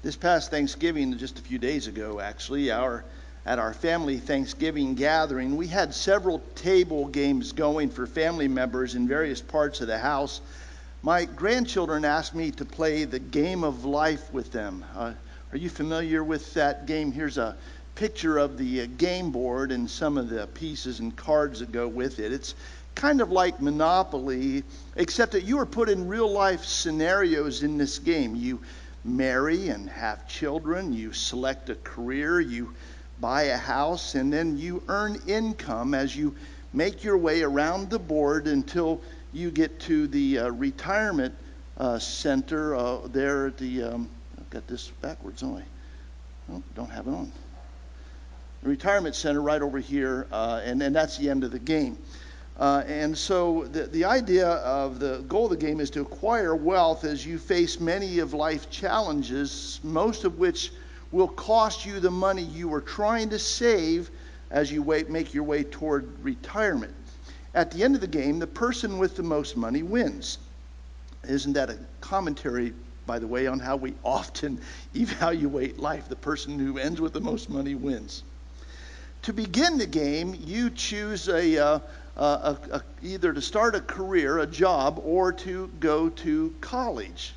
This past Thanksgiving, just a few days ago actually, at our family Thanksgiving gathering, we had several table games going for family members in various parts of the house. My grandchildren asked me to play the game of life with them. Are you familiar with that game? Here's a picture of the game board and some of the pieces and cards that go with it. It's kind of like Monopoly, except that you are put in real life scenarios in this game. You marry and have children, you select a career, you buy a house, and then you earn income as you make your way around the board until you get to the retirement center there at the, I've got this backwards only. Oh, don't have it on. The retirement center right over here, and then that's the end of the game. And so the idea of the goal of the game is to acquire wealth as you face many of life's challenges, most of which will cost you the money you are trying to save as you make your way toward retirement. At the end of the game, the person with the most money wins. Isn't that a commentary, by the way, on how we often evaluate life? The person who ends with the most money wins. To begin the game, you choose either to start a career, a job, or to go to college.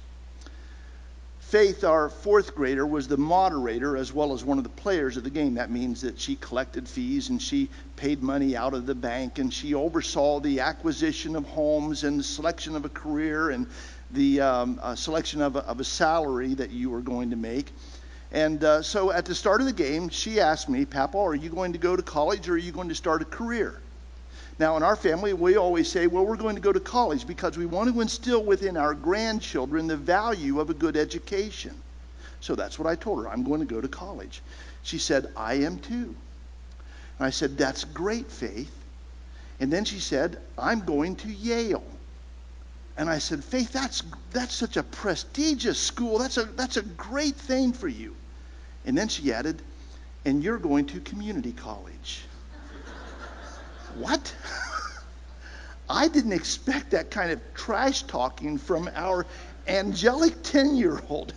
Faith, our fourth grader, was the moderator as well as one of the players of the game. That means that she collected fees and she paid money out of the bank and she oversaw the acquisition of homes and the selection of a career and the selection of a salary that you were going to make. And so at the start of the game, she asked me, "Papa, are you going to go to college or are you going to start a career?" Now, in our family, we always say, well, we're going to go to college because we want to instill within our grandchildren the value of a good education. So that's what I told her. I'm going to go to college. She said, "I am too." And I said, "That's great, Faith." And then she said, "I'm going to Yale." And I said, "Faith, that's such a prestigious school. That's a great thing for you." And then she added, "And you're going to community college." What? I didn't expect that kind of trash talking from our angelic 10-year-old.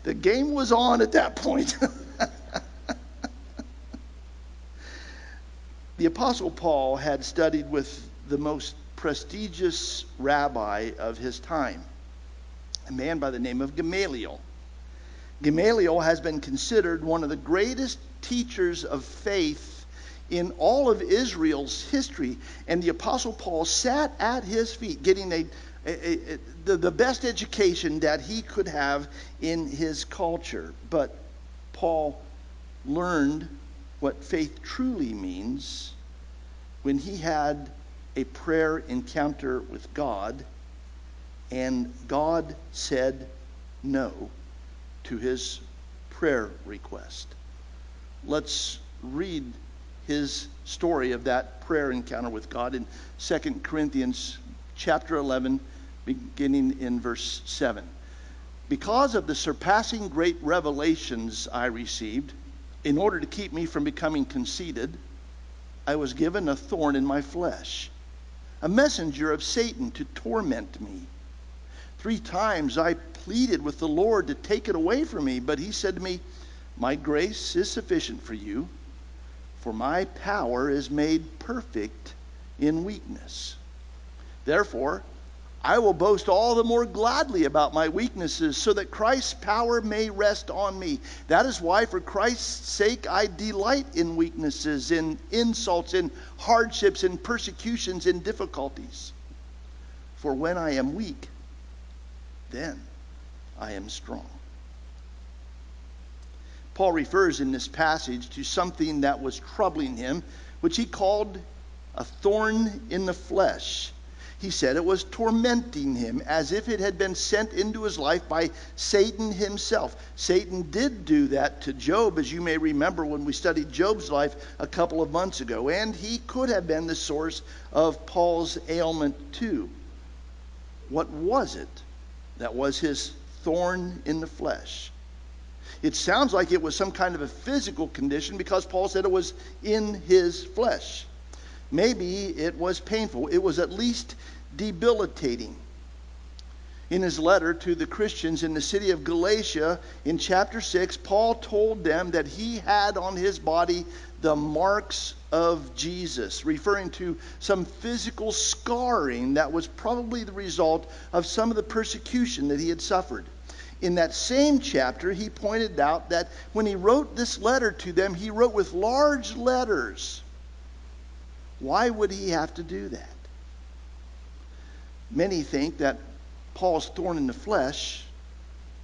The game was on at that point. The Apostle Paul had studied with the most prestigious rabbi of his time, a man by the name of Gamaliel. Gamaliel has been considered one of the greatest teachers of faith in all of Israel's history, and the Apostle Paul sat at his feet getting the best education that he could have in his culture. But Paul learned what faith truly means when he had a prayer encounter with God, and God said no to his prayer request. Let's read his story of that prayer encounter with God in 2 Corinthians chapter 11, beginning in verse 7. "Because of the surpassing great revelations I received, in order to keep me from becoming conceited, I was given a thorn in my flesh, a messenger of Satan to torment me. 3 times I pleaded with the Lord to take it away from me, but he said to me, 'My grace is sufficient for you, for my power is made perfect in weakness. Therefore, I will boast all the more gladly about my weaknesses, so that Christ's power may rest on me. That is why, for Christ's sake, I delight in weaknesses, in insults, in hardships, in persecutions, in difficulties. For when I am weak, then I am strong.'" Paul refers in this passage to something that was troubling him, which he called a thorn in the flesh. He said it was tormenting him as if it had been sent into his life by Satan himself. Satan did do that to Job, as you may remember when we studied Job's life a couple of months ago. And he could have been the source of Paul's ailment too. What was it that was his thorn in the flesh? It sounds like it was some kind of a physical condition because Paul said it was in his flesh. Maybe it was painful. It was at least debilitating. In his letter to the Christians in the city of Galatia, in chapter 6, Paul told them that he had on his body the marks of Jesus, referring to some physical scarring that was probably the result of some of the persecution that he had suffered. In that same chapter, he pointed out that when he wrote this letter to them, he wrote with large letters. Why would he have to do that? Many think that Paul's thorn in the flesh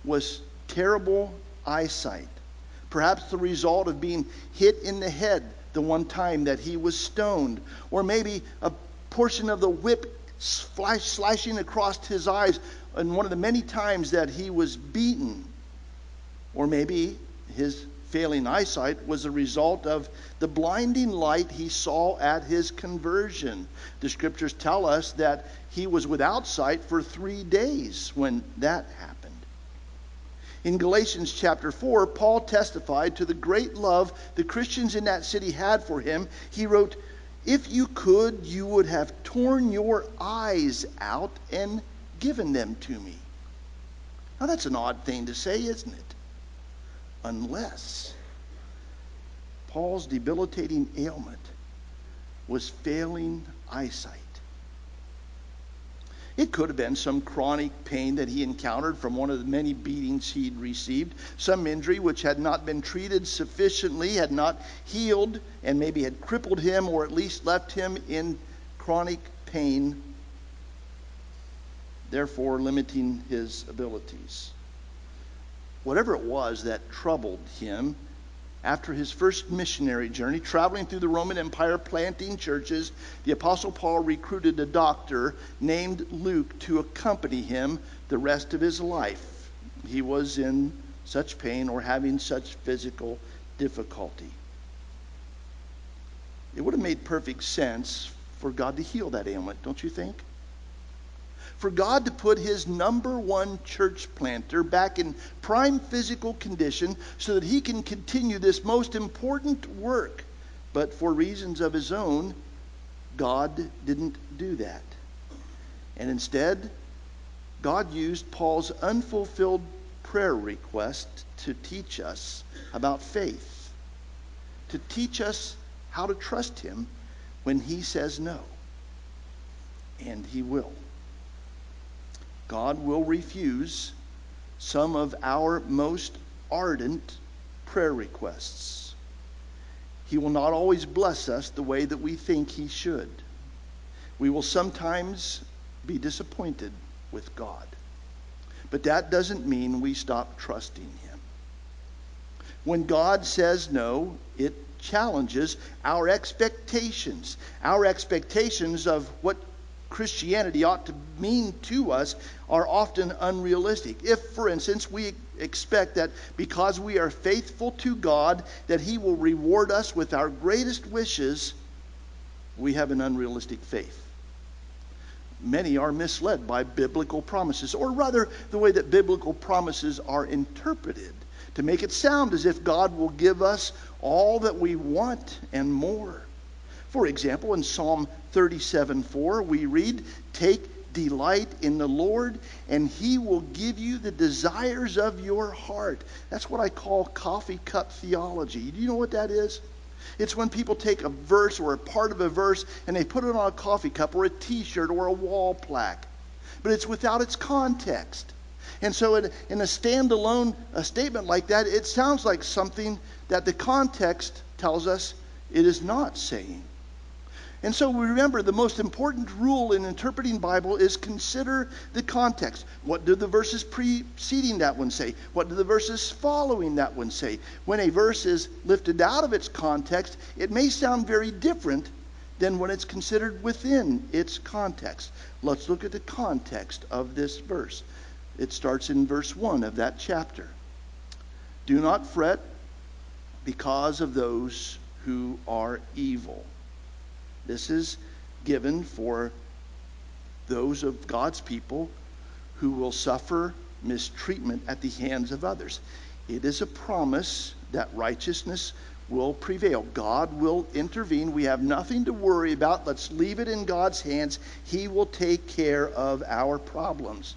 was terrible eyesight, perhaps the result of being hit in the head the one time that he was stoned, or maybe a portion of the whip slashing across his eyes in one of the many times that he was beaten, or maybe his failing eyesight was a result of the blinding light he saw at his conversion. The scriptures tell us that he was without sight for 3 days when that happened. In Galatians chapter 4, Paul testified to the great love the Christians in that city had for him. He wrote, "If you could, you would have torn your eyes out and given them to me." Now that's an odd thing to say, isn't it? Unless Paul's debilitating ailment was failing eyesight. It could have been some chronic pain that he encountered from one of the many beatings he'd received, some injury which had not been treated sufficiently, had not healed, and maybe had crippled him or at least left him in chronic pain, therefore limiting his abilities. Whatever it was that troubled him, after his first missionary journey, traveling through the Roman Empire, planting churches, the Apostle Paul recruited a doctor named Luke to accompany him the rest of his life. He was in such pain or having such physical difficulty. It would have made perfect sense for God to heal that ailment, don't you think? For God to put his number one church planter back in prime physical condition so that he can continue this most important work. But for reasons of his own, God didn't do that. And instead, God used Paul's unfulfilled prayer request to teach us about faith, to teach us how to trust him when he says no. And he will. God will refuse some of our most ardent prayer requests. He will not always bless us the way that we think he should. We will sometimes be disappointed with God. But that doesn't mean we stop trusting him. When God says no, it challenges our expectations of what Christianity ought to mean to us are often unrealistic. If, for instance, we expect that because we are faithful to God, that he will reward us with our greatest wishes, we have an unrealistic faith. Many are misled by biblical promises, or rather the way that biblical promises are interpreted, to make it sound as if God will give us all that we want and more. For example, in Psalm 37:4, we read, "Take delight in the Lord, and he will give you the desires of your heart." That's what I call coffee cup theology. Do you know what that is? It's when people take a verse or a part of a verse and they put it on a coffee cup or a t-shirt or a wall plaque. But it's without its context. And so in a standalone statement like that, it sounds like something that the context tells us it is not saying. And so we remember the most important rule in interpreting Bible is consider the context. What do the verses preceding that one say? What do the verses following that one say? When a verse is lifted out of its context, it may sound very different than when it's considered within its context. Let's look at the context of this verse. It starts in verse 1 of that chapter. "Do not fret because of those who are evil." This is given for those of God's people who will suffer mistreatment at the hands of others. It is a promise that righteousness will prevail. God will intervene. We have nothing to worry about. Let's leave it in God's hands. He will take care of our problems.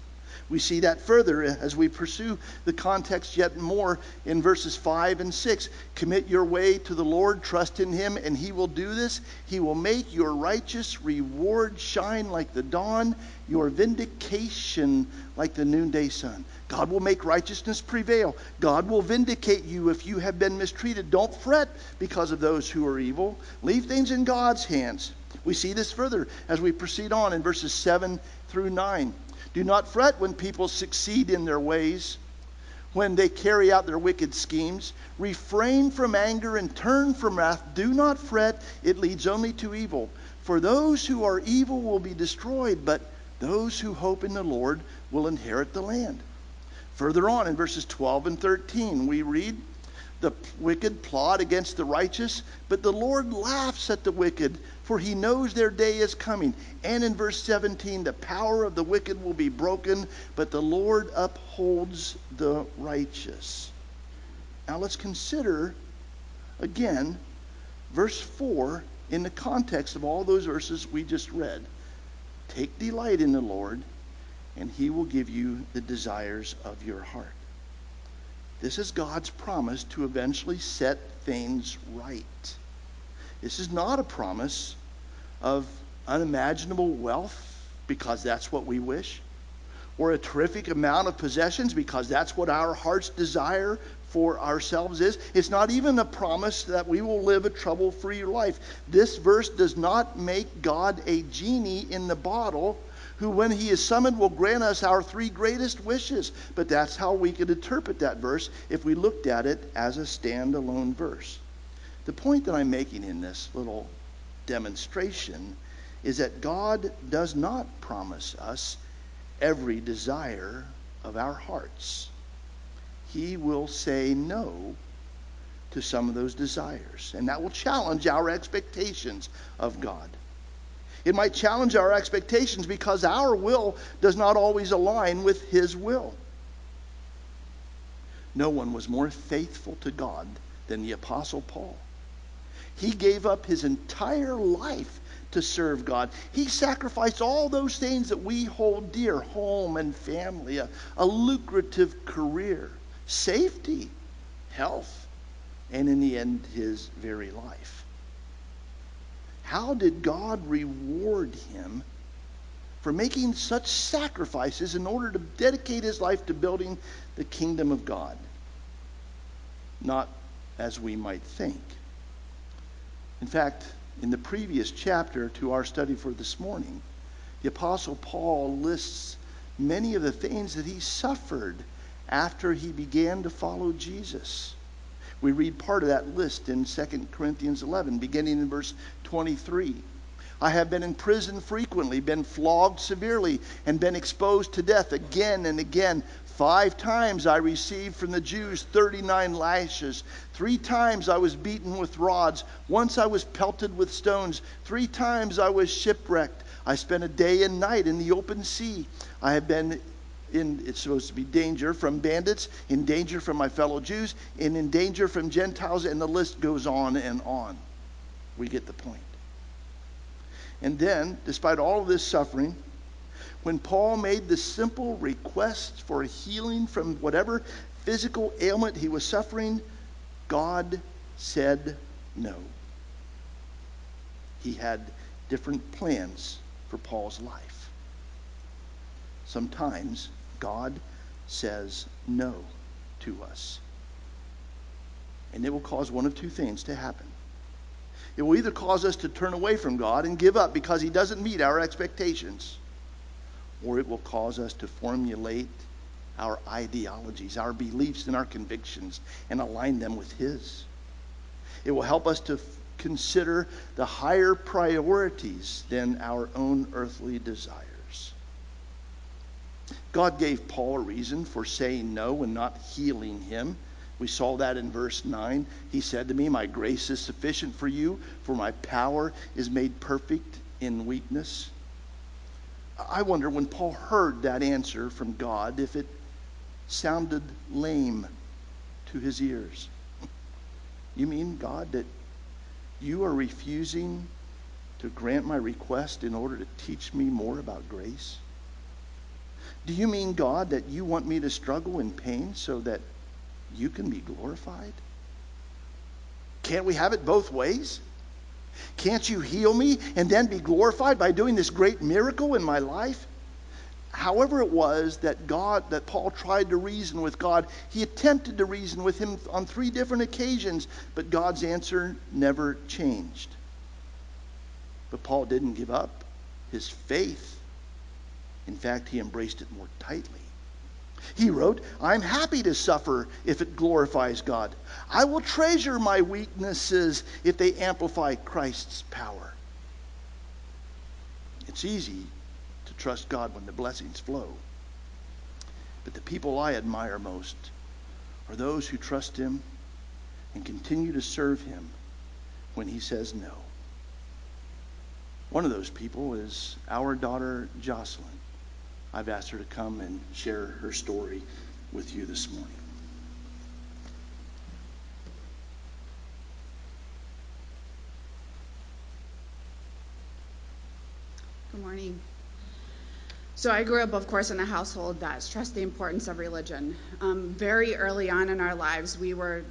We see that further as we pursue the context yet more in verses 5 and 6. Commit your way to the Lord, trust in him, and he will do this. He will make your righteous reward shine like the dawn, your vindication like the noonday sun. God will make righteousness prevail. God will vindicate you if you have been mistreated. Don't fret because of those who are evil. Leave things in God's hands. We see this further as we proceed on in verses 7 through 9. Do not fret when people succeed in their ways, when they carry out their wicked schemes. Refrain from anger and turn from wrath. Do not fret, it leads only to evil. For those who are evil will be destroyed, but those who hope in the Lord will inherit the land. Further on in verses 12 and 13, we read, the wicked plot against the righteous, but the Lord laughs at the wicked, for he knows their day is coming. And in verse 17, the power of the wicked will be broken, but the Lord upholds the righteous. Now let's consider, again, verse 4 in the context of all those verses we just read. Take delight in the Lord, and he will give you the desires of your heart. This is God's promise to eventually set things right. This is not a promise of unimaginable wealth because that's what we wish, or a terrific amount of possessions because that's what our heart's desire for ourselves is. It's not even a promise that we will live a trouble-free life. This verse does not make God a genie in the bottle who, when he is summoned, will grant us our three greatest wishes. But that's how we could interpret that verse if we looked at it as a standalone verse. The point that I'm making in this little demonstration is that God does not promise us every desire of our hearts. He will say no to some of those desires, and that will challenge our expectations of God. It might challenge our expectations because our will does not always align with his will. No one was more faithful to God than the Apostle Paul. He gave up his entire life to serve God. He sacrificed all those things that we hold dear, home and family, a lucrative career, safety, health, and in the end, his very life. How did God reward him for making such sacrifices in order to dedicate his life to building the kingdom of God? Not as we might think. In fact, in the previous chapter to our study for this morning, the Apostle Paul lists many of the things that he suffered after he began to follow Jesus. We read part of that list in 2 Corinthians 11, beginning in verse 23. I have been in prison frequently, been flogged severely, and been exposed to death again and again. 5 times I received from the Jews 39 lashes. 3 times I was beaten with rods. Once I was pelted with stones. 3 times I was shipwrecked. I spent a day and night in the open sea. I have been it's supposed to be danger from bandits, in danger from my fellow Jews, and in danger from Gentiles, and the list goes on and on. We get the point. And then, despite all of this suffering, when Paul made the simple request for healing from whatever physical ailment he was suffering, God said no. He had different plans for Paul's life. Sometimes God says no to us. And it will cause one of two things to happen. It will either cause us to turn away from God and give up because he doesn't meet our expectations, or it will cause us to formulate our ideologies, our beliefs, and our convictions and align them with his. It will help us to consider the higher priorities than our own earthly desires. God gave Paul a reason for saying no and not healing him. We saw that in verse 9. He said to me, my grace is sufficient for you, for my power is made perfect in weakness. I wonder when Paul heard that answer from God if it sounded lame to his ears. You mean, God, that you are refusing to grant my request in order to teach me more about grace? Do you mean, God, that you want me to struggle in pain so that you can be glorified? Can't we have it both ways? Can't you heal me and then be glorified by doing this great miracle in my life? However it was that Paul tried to reason with God, he attempted to reason with him on 3 different occasions, but God's answer never changed. But Paul didn't give up his faith. In fact, he embraced it more tightly. He wrote, I'm happy to suffer if it glorifies God. I will treasure my weaknesses if they amplify Christ's power. It's easy to trust God when the blessings flow. But the people I admire most are those who trust him and continue to serve him when he says no. One of those people is our daughter, Jocelyn. I've asked her to come and share her story with you this morning. Good morning. So I grew up, of course, in a household that stressed the importance of religion. Very early on in our lives, we would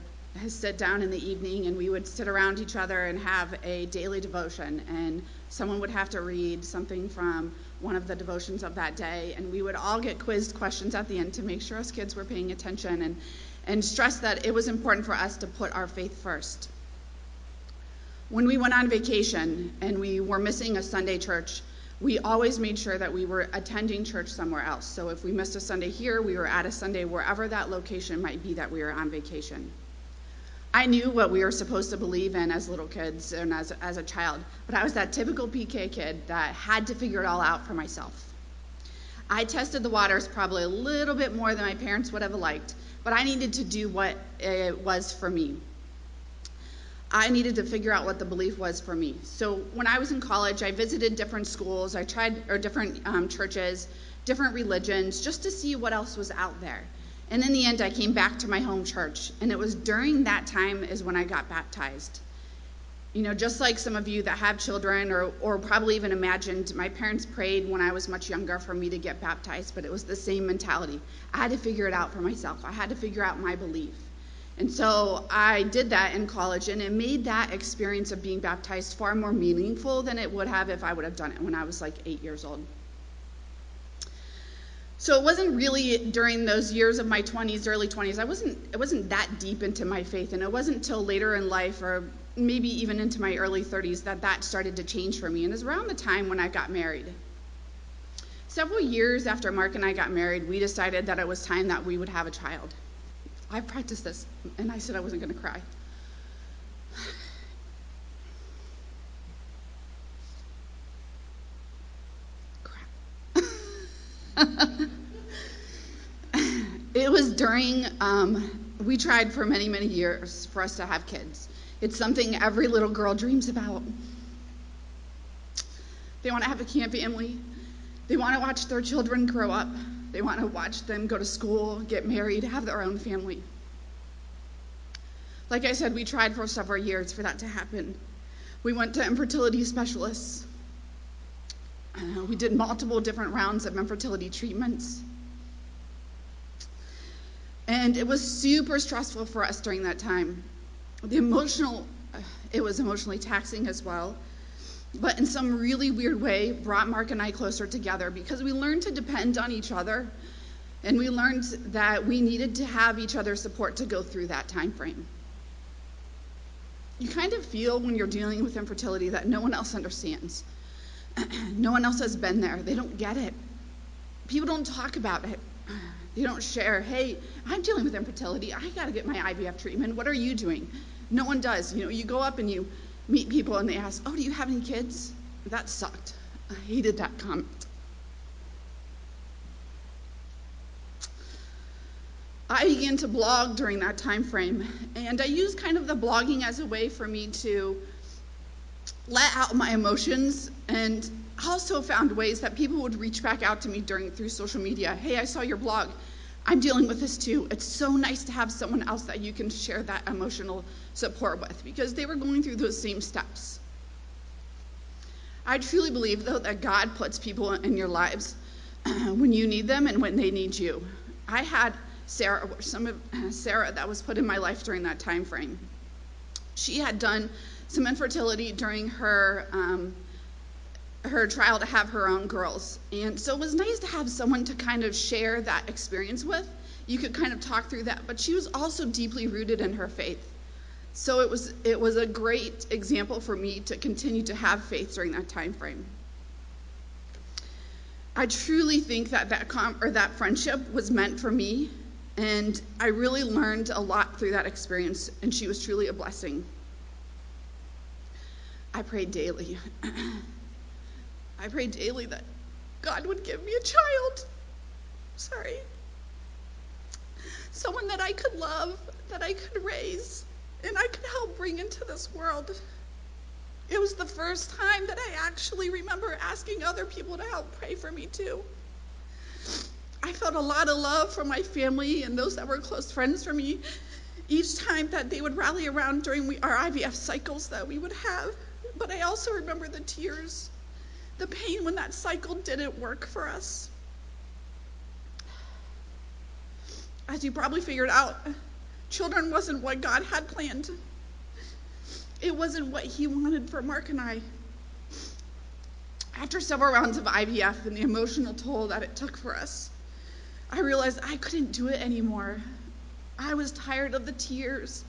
sit down in the evening and we would sit around each other and have a daily devotion. And someone would have to read something from one of the devotions of that day. And we would all get quizzed questions at the end to make sure us kids were paying attention and stress that it was important for us to put our faith first. When we went on vacation and we were missing a Sunday church, we always made sure that we were attending church somewhere else. So if we missed a Sunday here, we were at a Sunday wherever that location might be that we were on vacation. I knew what we were supposed to believe in as little kids and as a child, but I was that typical PK kid that had to figure it all out for myself. I tested the waters probably a little bit more than my parents would have liked, but I needed to do what it was for me. I needed to figure out what the belief was for me. So when I was in college, I visited different schools, different churches, different religions, just to see what else was out there. And in the end, I came back to my home church, and it was during that time is when I got baptized. You know, just like some of you that have children or probably even imagined, my parents prayed when I was much younger for me to get baptized, but it was the same mentality. I had to figure it out for myself. I had to figure out my belief. And so I did that in college, and it made that experience of being baptized far more meaningful than it would have if I would have done it when I was like 8 years old. So it wasn't really during those years of my 20s, early 20s, it wasn't that deep into my faith, and it wasn't until later in life, or maybe even into my early 30s, that started to change for me. And it was around the time when I got married. Several years after Mark and I got married, we decided that it was time that we would have a child. I practiced this, and I said I wasn't going to cry. It was during, we tried for many, many years for us to have kids. It's something every little girl dreams about. They want to have a camp family. They want to watch their children grow up. They want to watch them go to school, get married, have their own family. Like I said, we tried for several years for that to happen. We went to infertility specialists. We did multiple different rounds of infertility treatments. And it was super stressful for us during that time. It was emotionally taxing as well, but in some really weird way brought Mark and I closer together because we learned to depend on each other, and we learned that we needed to have each other's support to go through that time frame. You kind of feel when you're dealing with infertility that no one else understands. No one else has been there. They don't get it. People don't talk about it. They don't share, hey, I'm dealing with infertility. I got to get my IVF treatment. What are you doing? No one does. You know, you go up and you meet people and they ask, oh, do you have any kids? That sucked. I hated that comment. I began to blog during that time frame, and I used kind of the blogging as a way for me to let out my emotions, and also found ways that people would reach back out to me through social media. Hey, I saw your blog. I'm dealing with this too. It's so nice to have someone else that you can share that emotional support with, because they were going through those same steps. I truly believe, though, that God puts people in your lives when you need them and when they need you. I had Sarah that was put in my life during that time frame. She had done some infertility during her trial to have her own girls. And so it was nice to have someone to kind of share that experience with. You could kind of talk through that, but she was also deeply rooted in her faith. So it was a great example for me to continue to have faith during that time frame. I truly think that friendship was meant for me, and I really learned a lot through that experience, and she was truly a blessing. I prayed daily. I prayed daily that God would give me a child. Someone that I could love, that I could raise, and I could help bring into this world. It was the first time that I actually remember asking other people to help pray for me too. I felt a lot of love from my family and those that were close friends for me each time that they would rally around during our IVF cycles that we would have. But I also remember the tears, the pain when that cycle didn't work for us. As you probably figured out, children wasn't what God had planned. It wasn't what he wanted for Mark and I. After several rounds of IVF and the emotional toll that it took for us, I realized I couldn't do it anymore. I was tired of the tears.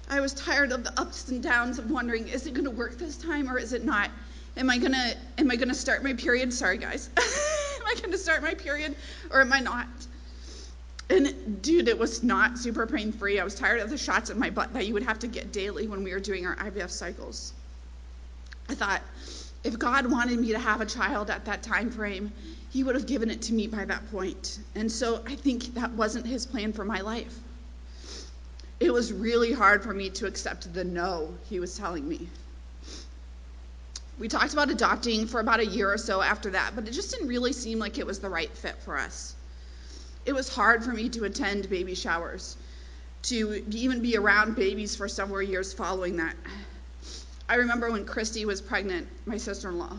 I was tired of the ups and downs of wondering, is it going to work this time or is it not? Am I gonna start my period? Sorry, guys. Am I gonna start my period or am I not? And dude, it was not super pain-free. I was tired of the shots at my butt that you would have to get daily when we were doing our IVF cycles. I thought, if God wanted me to have a child at that time frame, he would have given it to me by that point. And so I think that wasn't his plan for my life. It was really hard for me to accept the no he was telling me. We talked about adopting for about a year or so after that, but it just didn't really seem like it was the right fit for us. It was hard for me to attend baby showers, to even be around babies for several years following that. I remember when Christy was pregnant, my sister-in-law,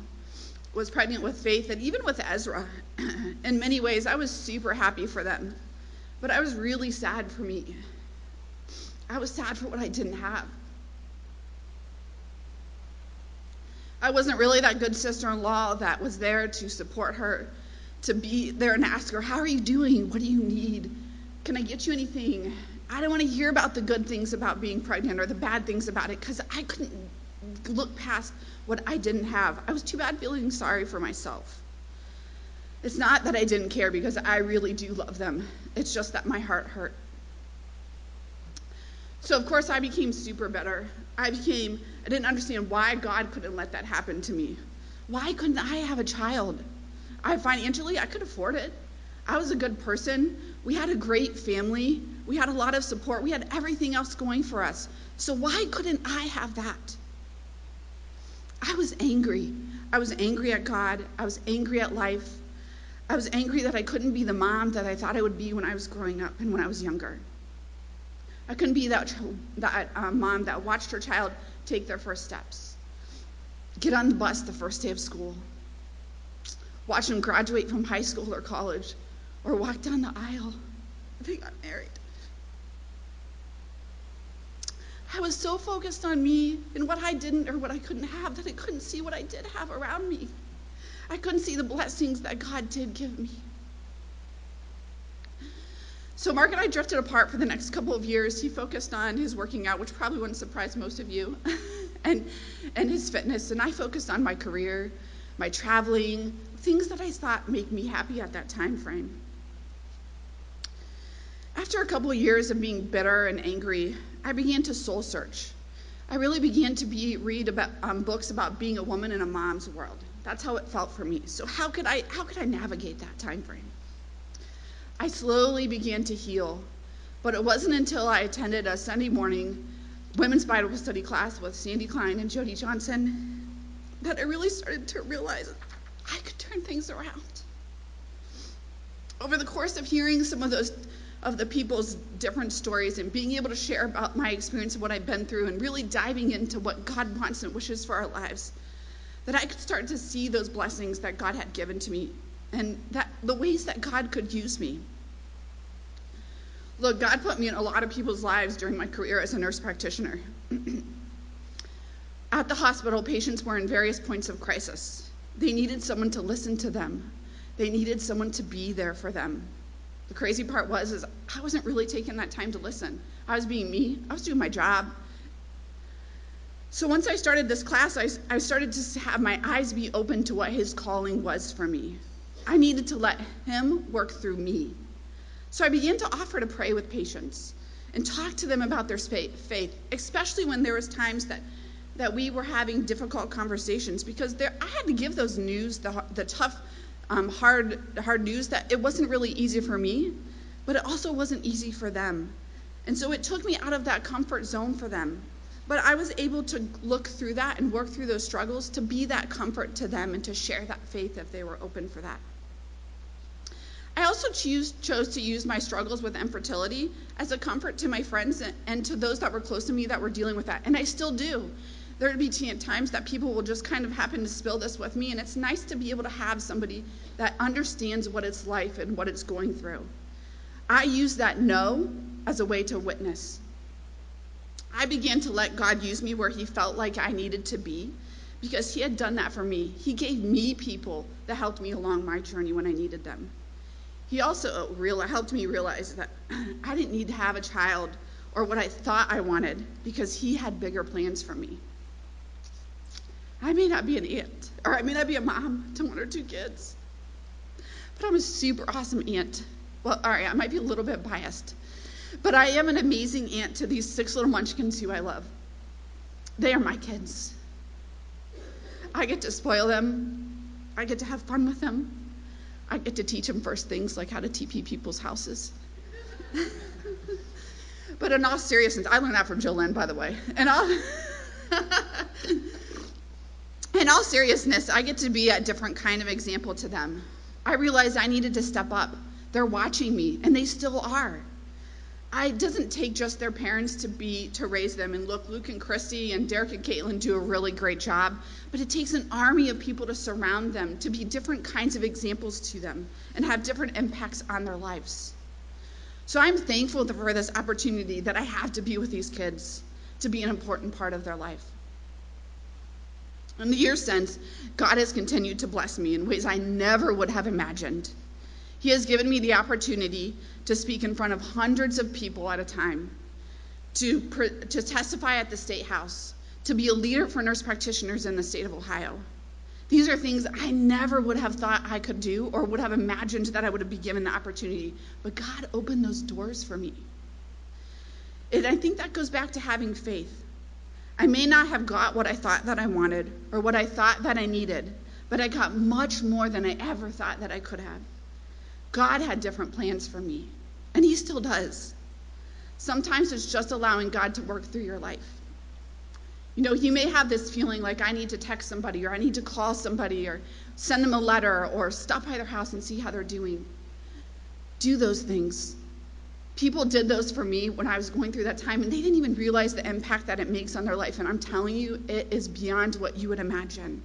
was pregnant with Faith and even with Ezra. In many ways, I was super happy for them, but I was really sad for me. I was sad for what I didn't have. I wasn't really that good sister-in-law that was there to support her, to be there and ask her, how are you doing? What do you need? Can I get you anything? I didn't want to hear about the good things about being pregnant or the bad things about it because I couldn't look past what I didn't have. I was too bad feeling sorry for myself. It's not that I didn't care because I really do love them. It's just that my heart hurt. So of course I became super bitter. I didn't understand why God couldn't let that happen to me. Why couldn't I have a child? Financially, I could afford it. I was a good person. We had a great family. We had a lot of support. We had everything else going for us. So why couldn't I have that? I was angry. I was angry at God. I was angry at life. I was angry that I couldn't be the mom that I thought I would be when I was growing up and when I was younger. I couldn't be that mom that watched her child take their first steps, get on the bus the first day of school, watch them graduate from high school or college, or walk down the aisle if they got married. I was so focused on me and what I didn't or what I couldn't have that I couldn't see what I did have around me. I couldn't see the blessings that God did give me. So Mark and I drifted apart for the next couple of years. He focused on his working out, which probably wouldn't surprise most of you, and his fitness. And I focused on my career, my traveling, things that I thought make me happy at that time frame. After a couple of years of being bitter and angry, I began to soul search. I really began to read about books about being a woman in a mom's world. That's how it felt for me. So how could I navigate that time frame? I slowly began to heal, but it wasn't until I attended a Sunday morning women's Bible study class with Sandy Klein and Jody Johnson that I really started to realize I could turn things around. Over the course of hearing some of the people's different stories and being able to share about my experience and what I've been through and really diving into what God wants and wishes for our lives, that I could start to see those blessings that God had given to me. and that the ways that God could use me. Look, God put me in a lot of people's lives during my career as a nurse practitioner. At the hospital, patients were in various points of crisis. They needed someone to listen to them. They needed someone to be there for them. The crazy part is I wasn't really taking that time to listen. I was being me. I was doing my job. So once I started this class, I started to have my eyes be open to what his calling was for me. I needed to let him work through me. So I began to offer to pray with patients and talk to them about their faith, especially when there was times that we were having difficult conversations, because I had to give those news, the tough, hard news, that it wasn't really easy for me, but it also wasn't easy for them. And so it took me out of that comfort zone for them. But I was able to look through that and work through those struggles to be that comfort to them and to share that faith if they were open for that. I also chose to use my struggles with infertility as a comfort to my friends and to those that were close to me that were dealing with that. And I still do. There would be times that people will just kind of happen to spill this with me, and it's nice to be able to have somebody that understands what it's like and what it's going through. I use that no as a way to witness. I began to let God use me where he felt like I needed to be, because he had done that for me. He gave me people that helped me along my journey when I needed them. He also helped me realize that I didn't need to have a child or what I thought I wanted, because he had bigger plans for me. I may not be an aunt, or I may not be a mom to one or two kids, but I'm a super awesome aunt. Well, all right, I might be a little bit biased, but I am an amazing aunt to these 6 little munchkins who I love. They are my kids. I get to spoil them. I get to have fun with them. I get to teach them first things like how to TP people's houses. But in all seriousness, I learned that from Jolene, by the way. In all seriousness, I get to be a different kind of example to them. I realized I needed to step up. They're watching me, and they still are. It doesn't take just their parents to raise them. And look, Luke and Christy and Derek and Caitlin do a really great job. But it takes an army of people to surround them, to be different kinds of examples to them, and have different impacts on their lives. So I'm thankful for this opportunity that I have to be with these kids, to be an important part of their life. In the years since, God has continued to bless me in ways I never would have imagined. He has given me the opportunity to speak in front of hundreds of people at a time, to testify at the State House, to be a leader for nurse practitioners in the state of Ohio. These are things I never would have thought I could do or would have imagined that I would have been given the opportunity. But God opened those doors for me. And I think that goes back to having faith. I may not have got what I thought that I wanted or what I thought that I needed, but I got much more than I ever thought that I could have. God had different plans for me, and he still does. Sometimes it's just allowing God to work through your life. You may have this feeling like I need to text somebody, or I need to call somebody, or send them a letter, or stop by their house and see how they're doing. Do those things. People did those for me when I was going through that time, and they didn't even realize the impact that it makes on their life. And I'm telling you, it is beyond what you would imagine.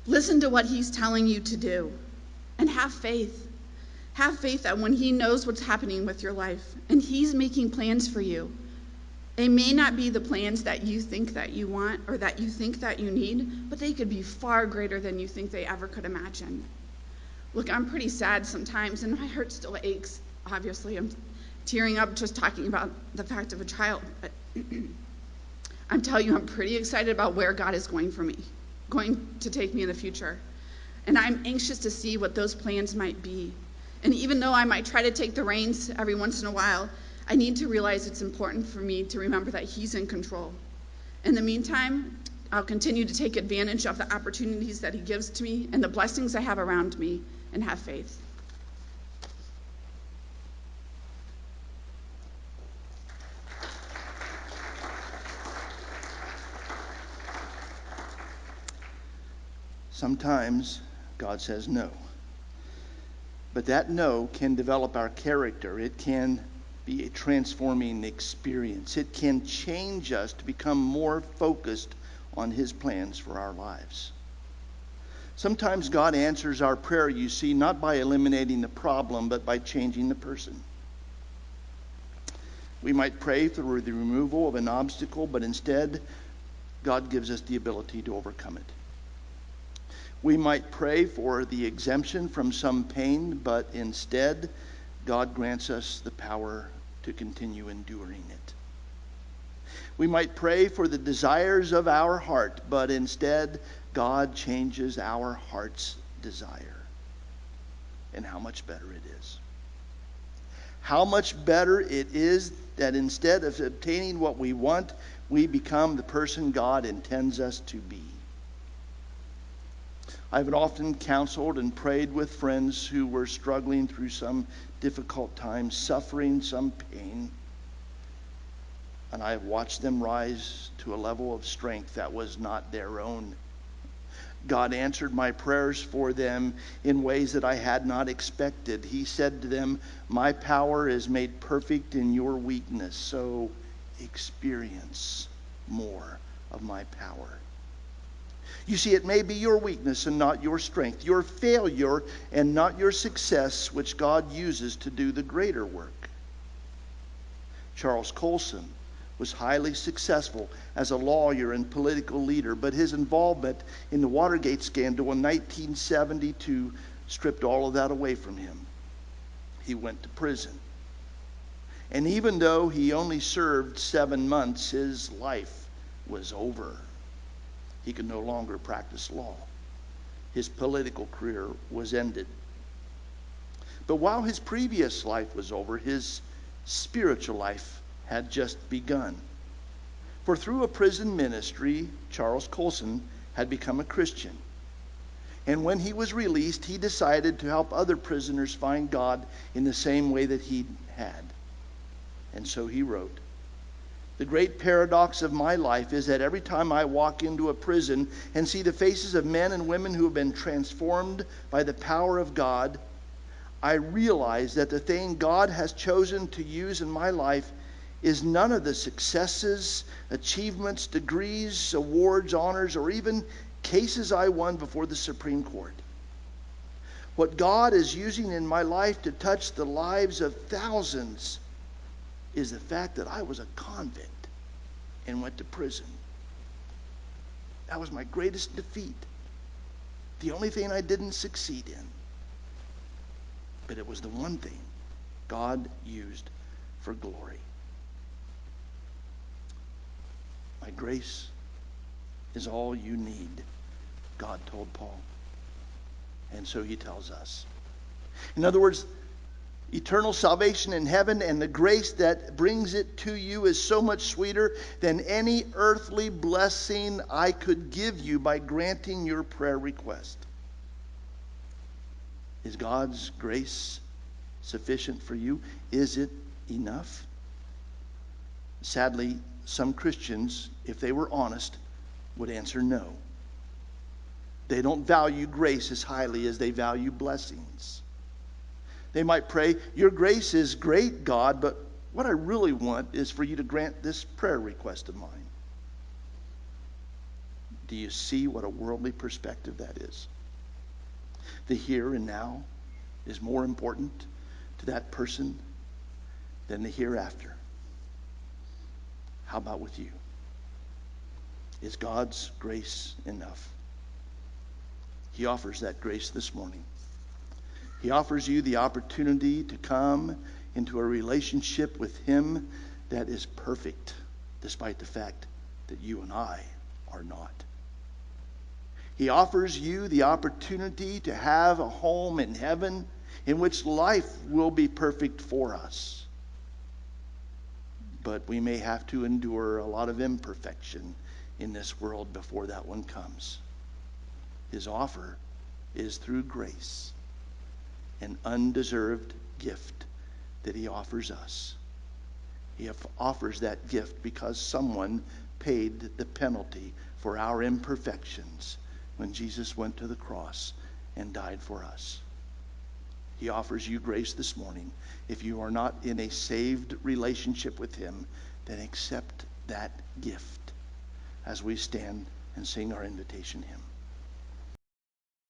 Listen to what he's telling you to do, and have faith. Have faith that when he knows what's happening with your life, and he's making plans for you, they may not be the plans that you think that you want or that you think that you need, but they could be far greater than you think they ever could imagine. Look, I'm pretty sad sometimes, and my heart still aches. Obviously, I'm tearing up just talking about the fact of a child. But I'm telling you, I'm pretty excited about where God is going to take me in the future. And I'm anxious to see what those plans might be. And even though I might try to take the reins every once in a while, I need to realize it's important for me to remember that he's in control. In the meantime, I'll continue to take advantage of the opportunities that he gives to me and the blessings I have around me, and have faith. Sometimes God says no. But that no can develop our character. It can be a transforming experience. It can change us to become more focused on his plans for our lives. Sometimes God answers our prayer, you see, not by eliminating the problem, but by changing the person. We might pray for the removal of an obstacle, but instead, God gives us the ability to overcome it. We might pray for the exemption from some pain, but instead, God grants us the power to continue enduring it. We might pray for the desires of our heart, but instead, God changes our heart's desire. And how much better it is. How much better it is that instead of obtaining what we want, we become the person God intends us to be. I've often counseled and prayed with friends who were struggling through some difficult times, suffering some pain. And I have watched them rise to a level of strength that was not their own. God answered my prayers for them in ways that I had not expected. He said to them, "My power is made perfect in your weakness, so experience more of my power." You see, it may be your weakness and not your strength, your failure and not your success, which God uses to do the greater work. Charles Coulson was highly successful as a lawyer and political leader, but his involvement in the Watergate scandal in 1972 stripped all of that away from him. He went to prison. And even though he only served 7 months, his life was over. He could no longer practice law. His political career was ended. But while his previous life was over, his spiritual life had just begun. For through a prison ministry, Charles Coulson had become a Christian. And when he was released, he decided to help other prisoners find God in the same way that he had. And so he wrote, "The great paradox of my life is that every time I walk into a prison and see the faces of men and women who have been transformed by the power of God, I realize that the thing God has chosen to use in my life is none of the successes, achievements, degrees, awards, honors, or even cases I won before the Supreme Court. What God is using in my life to touch the lives of thousands is the fact that I was a convict and went to prison. That was my greatest defeat. The only thing I didn't succeed in. But it was the one thing God used for glory. My grace is all you need," God told Paul. And so he tells us. In other words, eternal salvation in heaven and the grace that brings it to you is so much sweeter than any earthly blessing I could give you by granting your prayer request. Is God's grace sufficient for you? Is it enough? Sadly, some Christians, if they were honest, would answer no. They don't value grace as highly as they value blessings. They might pray, "Your grace is great, God, but what I really want is for you to grant this prayer request of mine." Do you see what a worldly perspective that is? The here and now is more important to that person than the hereafter. How about with you? Is God's grace enough? He offers that grace this morning. He offers you the opportunity to come into a relationship with Him that is perfect, despite the fact that you and I are not. He offers you the opportunity to have a home in heaven in which life will be perfect for us. But we may have to endure a lot of imperfection in this world before that one comes. His offer is through grace, an undeserved gift that He offers us. He offers that gift because someone paid the penalty for our imperfections when Jesus went to the cross and died for us. He offers you grace this morning. If you are not in a saved relationship with Him, then accept that gift as we stand and sing our invitation hymn.